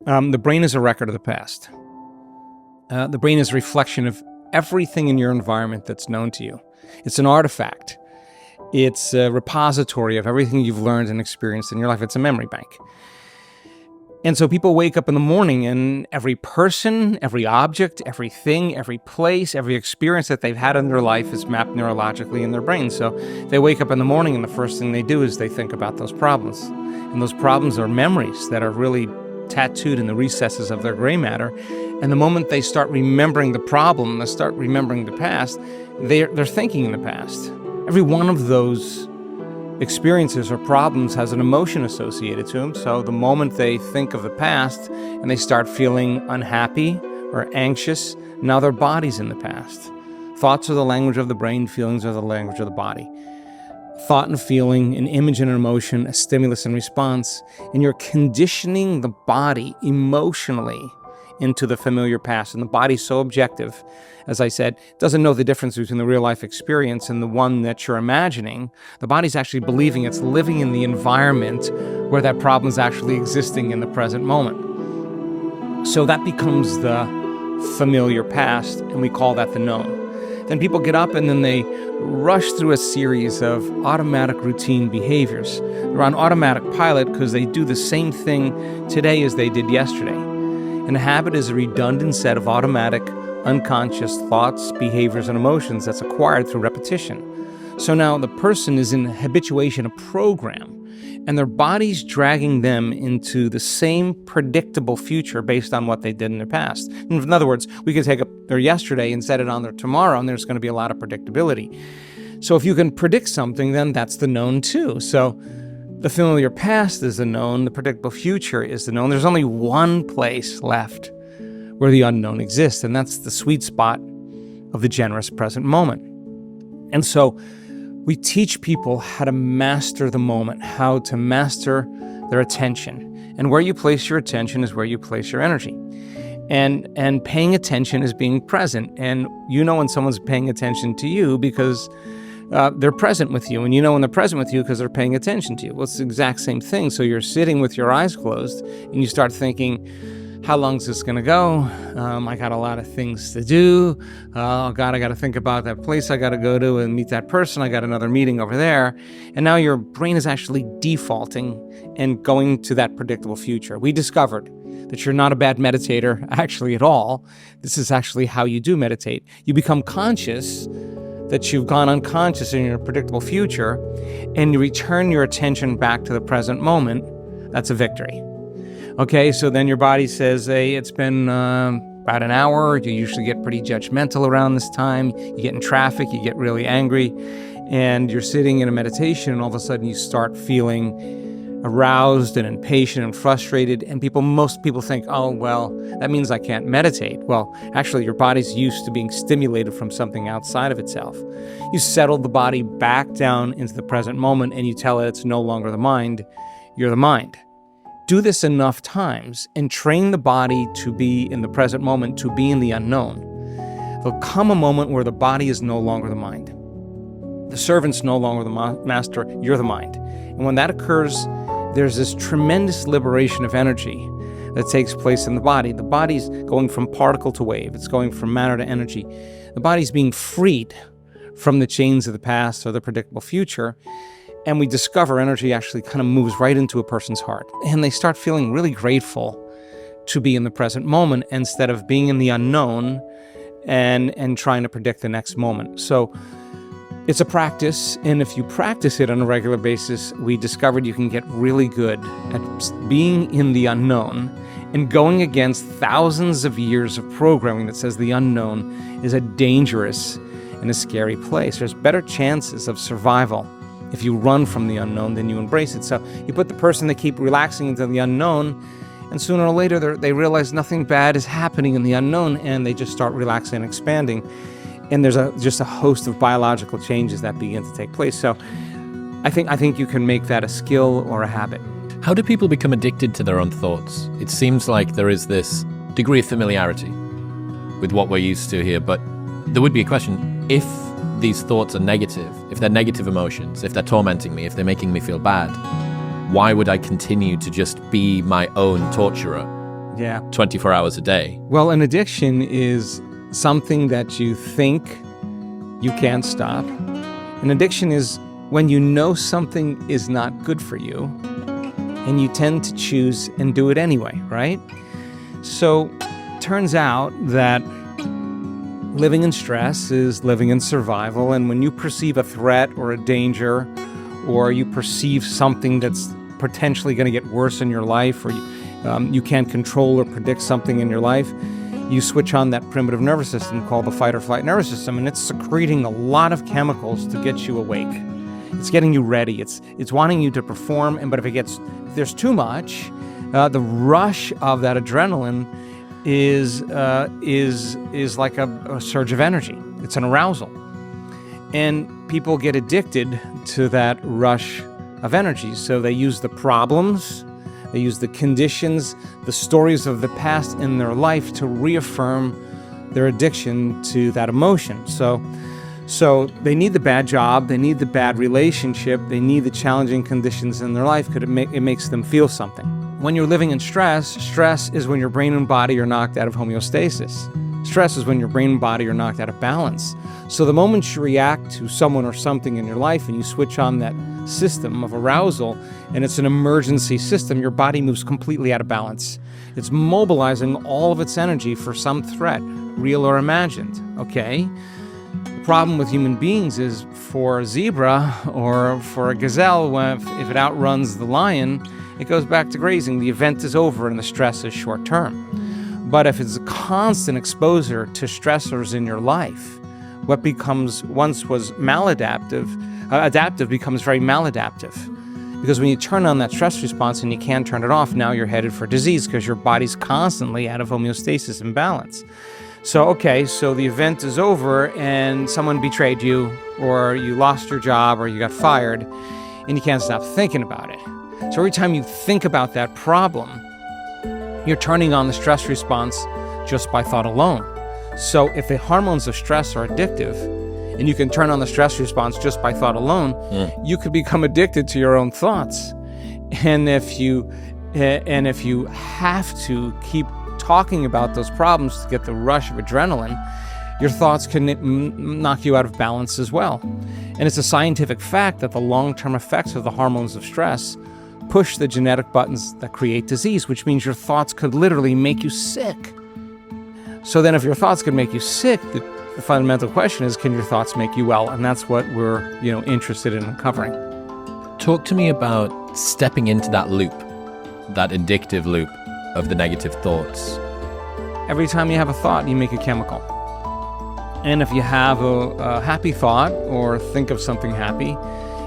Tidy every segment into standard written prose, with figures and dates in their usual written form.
The brain is a record of the past. The brain is a reflection of everything in your environment that's known to you. It's an artifact. It's a repository of everything you've learned and experienced in your life. It's a memory bank. And so people wake up in the morning and every person, every object, everything, every place, every experience that they've had in their life is mapped neurologically in their brain. So they wake up in the morning and the first thing they do is they think about those problems. And those problems are memories that are really tattooed in the recesses of their gray matter. And the moment they start remembering the problem, they start remembering the past, they're thinking in the past. Every one of those experiences or problems has an emotion associated to them. So the moment they think of the past and they start feeling unhappy or anxious, now their body's in the past. Thoughts are the language of the brain, feelings are the language of the body. Thought and feeling, an image and an emotion, a stimulus and response, and you're conditioning the body emotionally into the familiar past. And the body's so objective, as I said, doesn't know the difference between the real life experience and the one that you're imagining. The body's actually believing it's living in the environment where that problem is actually existing in the present moment. So that becomes the familiar past, and we call that the known. Then people get up and then they rush through a series of automatic routine behaviors. They're on automatic pilot because they do the same thing today as they did yesterday. And a habit is a redundant set of automatic, unconscious thoughts, behaviors, and emotions that's acquired through repetition. So now the person is in habituation, a program, and their body's dragging them into the same predictable future based on what they did in their past. In other words, we could take up their yesterday and set it on their tomorrow, and there's going to be a lot of predictability. So if you can predict something, then that's the known too. So the familiar past is the known, the predictable future is the known. There's only one place left where the unknown exists, and that's the sweet spot of the generous present moment. And so we teach people how to master the moment, how to master their attention. And where you place your attention is where you place your energy. And paying attention is being present. And you know when someone's paying attention to you because they're present with you, and you know when they're present with you because they're paying attention to you. Well, it's the exact same thing. So you're sitting with your eyes closed, and you start thinking, how long is this going to go? I got a lot of things to do. Oh, God, I got to think about that place I got to go to and meet that person. I got another meeting over there. And now your brain is actually defaulting and going to that predictable future. We discovered that you're not a bad meditator, actually, at all. This is actually how you do meditate. You become conscious that you've gone unconscious in your predictable future, and you return your attention back to the present moment. That's a victory. Okay, so then your body says, hey, it's been about an hour. You usually get pretty judgmental around this time. You get in traffic, you get really angry, and you're sitting in a meditation, and all of a sudden you start feeling aroused and impatient and frustrated. And most people think, oh, well, that means I can't meditate. Well, actually, your body's used to being stimulated from something outside of itself. You settle the body back down into the present moment, and you tell it it's no longer the mind, you're the mind. Do this enough times and train the body to be in the present moment, to be in the unknown. There'll come a moment where the body is no longer the mind. The servant's no longer the master, you're the mind. And when that occurs, there's this tremendous liberation of energy that takes place in the body. The body's going from particle to wave. It's going from matter to energy. The body's being freed from the chains of the past or the predictable future. And we discover energy actually kind of moves right into a person's heart. And they start feeling really grateful to be in the present moment instead of being in the unknown and trying to predict the next moment. So it's a practice, and if you practice it on a regular basis, we discovered you can get really good at being in the unknown and going against thousands of years of programming that says the unknown is a dangerous and a scary place. There's better chances of survival if you run from the unknown than you embrace it. So you put the person that keep relaxing into the unknown, and sooner or later they realize nothing bad is happening in the unknown, and they just start relaxing and expanding. And there's just a host of biological changes that begin to take place. So I think you can make that a skill or a habit. How do people become addicted to their own thoughts? It seems like there is this degree of familiarity with what we're used to here, but there would be a question, if these thoughts are negative, if they're negative emotions, if they're tormenting me, if they're making me feel bad, why would I continue to just be my own torturer? Yeah. 24 hours a day. Well, an addiction is something that you think you can't stop. An addiction is when you know something is not good for you and you tend to choose and do it anyway, right? So, turns out that living in stress is living in survival, and when you perceive a threat or a danger, or you perceive something that's potentially going to get worse in your life, or you can't control or predict something in your life, you switch on that primitive nervous system called the fight or flight nervous system, and it's secreting a lot of chemicals to get you awake. It's getting you ready. It's wanting you to perform, but if there's too much, the rush of that adrenaline is like a surge of energy. It's an arousal. And people get addicted to that rush of energy. So they use the problems, they use the conditions, the stories of the past in their life to reaffirm their addiction to that emotion. So they need the bad job, they need the bad relationship, they need the challenging conditions in their life because it makes them feel something. When you're living in stress is when your brain and body are knocked out of homeostasis. Stress is when your brain and body are knocked out of balance. So the moment you react to someone or something in your life and you switch on that system of arousal, and it's an emergency system, your body moves completely out of balance. It's mobilizing all of its energy for some threat, real or imagined, okay? The problem with human beings is for a zebra or for a gazelle, if it outruns the lion, it goes back to grazing. The event is over and the stress is short term. But if it's a constant exposure to stressors in your life, what once was adaptive becomes very maladaptive. Because when you turn on that stress response and you can't turn it off, now you're headed for disease because your body's constantly out of homeostasis and balance. So the event is over and someone betrayed you, or you lost your job, or you got fired, and you can't stop thinking about it. So every time you think about that problem, you're turning on the stress response just by thought alone. So if the hormones of stress are addictive, and you can turn on the stress response just by thought alone, you could become addicted to your own thoughts. And if you have to keep talking about those problems to get the rush of adrenaline, your thoughts can knock you out of balance as well. And it's a scientific fact that the long-term effects of the hormones of stress push the genetic buttons that create disease, which means your thoughts could literally make you sick. So then if your thoughts could make you sick, the fundamental question is, can your thoughts make you well? And that's what we're interested in uncovering. Talk to me about stepping into that loop, that addictive loop of the negative thoughts. Every time you have a thought, you make a chemical. And if you have a happy thought or think of something happy,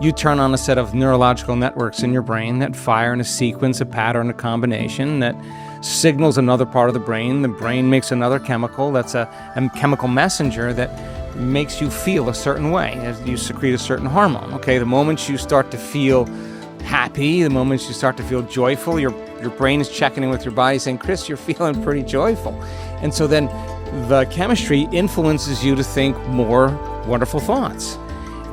you turn on a set of neurological networks in your brain that fire in a sequence, a pattern, a combination that signals another part of the brain. The brain makes another chemical that's a chemical messenger that makes you feel a certain way as you secrete a certain hormone. Okay, the moment you start to feel happy, the moment you start to feel joyful, your brain is checking in with your body saying, Chris, you're feeling pretty joyful. And so then the chemistry influences you to think more wonderful thoughts.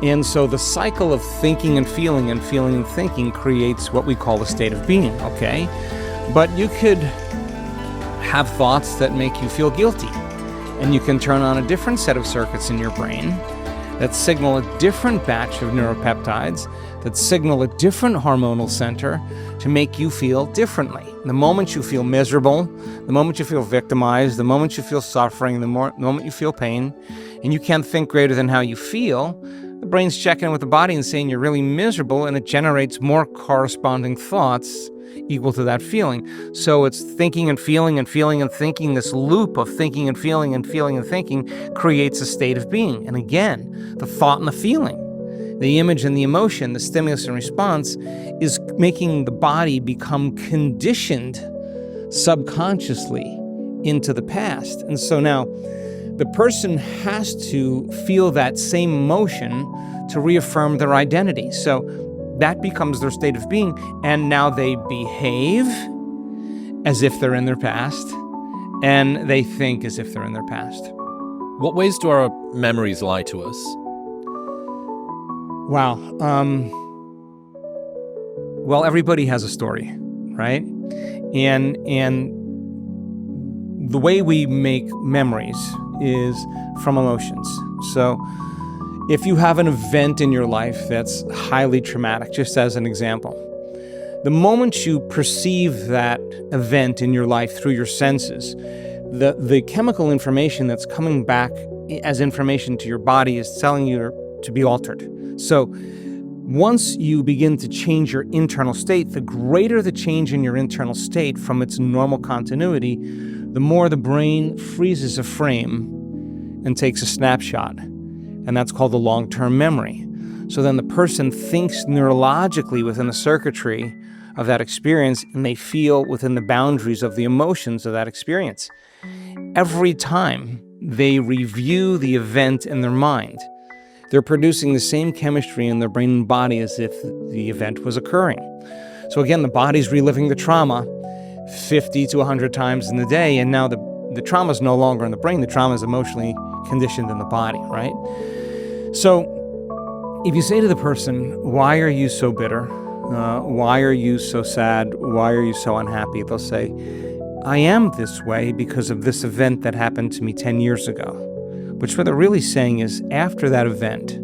And so the cycle of thinking and feeling and feeling and thinking creates what we call a state of being, okay? But you could have thoughts that make you feel guilty, and you can turn on a different set of circuits in your brain that signal a different batch of neuropeptides, that signal a different hormonal center to make you feel differently. The moment you feel miserable, the moment you feel victimized, the moment you feel suffering, the moment you feel pain, and you can't think greater than how you feel, the brain's checking in with the body and saying you're really miserable, and it generates more corresponding thoughts equal to that feeling. So it's thinking and feeling and feeling and thinking. This loop of thinking and feeling and feeling and thinking creates a state of being. And again, the thought and the feeling, the image and the emotion, the stimulus and response is making the body become conditioned subconsciously into the past. And so now the person has to feel that same emotion to reaffirm their identity. So that becomes their state of being, and now they behave as if they're in their past, and they think as if they're in their past. What ways do our memories lie to us? Wow. Well, everybody has a story, right? And the way we make memories is from emotions. So if you have an event in your life that's highly traumatic, just as an example, the moment you perceive that event in your life through your senses, the chemical information that's coming back as information to your body is telling you to be altered. So once you begin to change your internal state, the greater the change in your internal state from its normal continuity, the more the brain freezes a frame and takes a snapshot. And that's called the long-term memory. So then the person thinks neurologically within the circuitry of that experience, and they feel within the boundaries of the emotions of that experience. Every time they review the event in their mind, they're producing the same chemistry in their brain and body as if the event was occurring. So again, the body's reliving the trauma 50 to 100 times in the day, and now the trauma is no longer in the brain, the trauma is emotionally conditioned in the body, right? So if you say to the person, why are you so bitter? Why are you so sad? Why are you so unhappy? They'll say, I am this way because of this event that happened to me 10 years ago. Which what they're really saying is, after that event,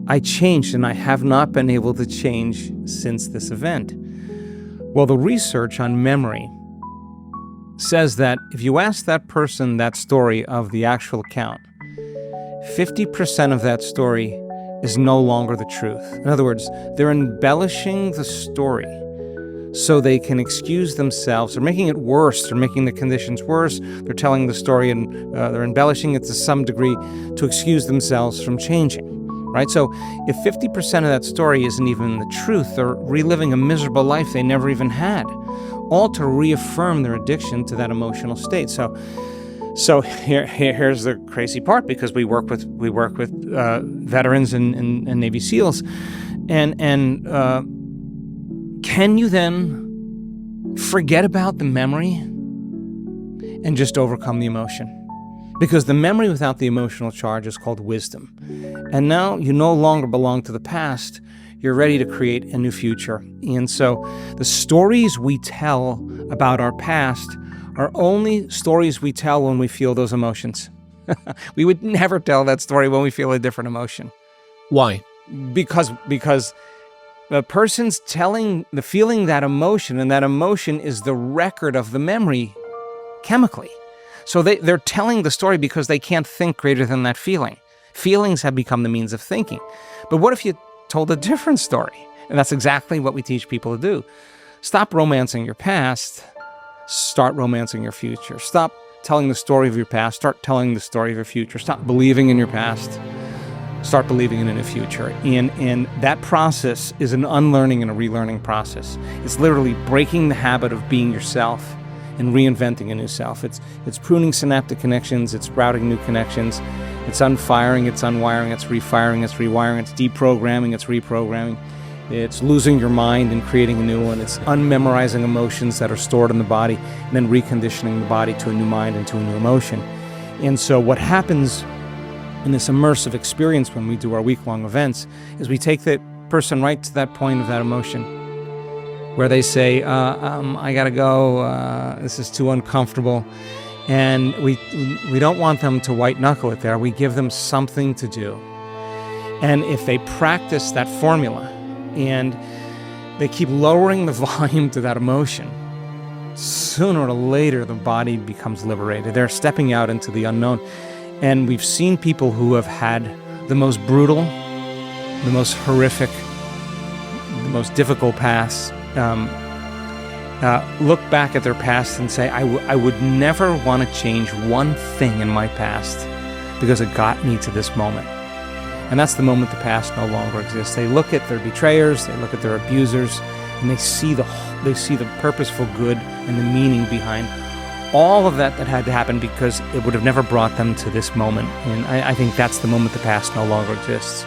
I changed and I have not been able to change since this event. Well, the research on memory says that if you ask that person that story of the actual account, 50% of that story is no longer the truth. In other words, they're embellishing the story so they can excuse themselves. They're making it worse. They're making the conditions worse. They're telling the story and they're embellishing it to some degree to excuse themselves from changing, right? So if 50% of that story isn't even the truth, they're reliving a miserable life they never even had, all to reaffirm their addiction to that emotional state. So here's the crazy part, because we work with veterans and Navy SEALs, and can you then forget about the memory and just overcome the emotion? Because the memory without the emotional charge is called wisdom, and now you no longer belong to the past. You're ready to create a new future. And so the stories we tell about our past are only stories we tell when we feel those emotions. We would never tell that story when we feel a different emotion. Why? Because the person's feeling that emotion, and that emotion is the record of the memory chemically. So they're telling the story because they can't think greater than that feeling. Feelings have become the means of thinking. But what if you told a different story? And that's exactly what we teach people to do. Stop romancing your past. Start romancing your future. Stop telling the story of your past. Start telling the story of your future. Stop believing in your past. Start believing in a future. And that process is an unlearning and a relearning process. It's literally breaking the habit of being yourself and reinventing a new self. It's pruning synaptic connections. It's routing new connections. It's unfiring. It's unwiring. It's refiring. It's rewiring. It's deprogramming. It's reprogramming. It's losing your mind and creating a new one. It's unmemorizing emotions that are stored in the body and then reconditioning the body to a new mind and to a new emotion. And so what happens in this immersive experience when we do our week-long events is we take the person right to that point of that emotion where they say, I gotta go, this is too uncomfortable. And we don't want them to white knuckle it there. We give them something to do. And if they practice that formula, and they keep lowering the volume to that emotion, sooner or later the body becomes liberated. They're stepping out into the unknown. And we've seen people who have had the most brutal, the most horrific, the most difficult paths, look back at their past and say, I would never want to change one thing in my past because it got me to this moment. And that's the moment the past no longer exists. They look at their betrayers, they look at their abusers, and they see the purposeful good and the meaning behind all of that had to happen, because it would have never brought them to this moment. And I think that's the moment the past no longer exists.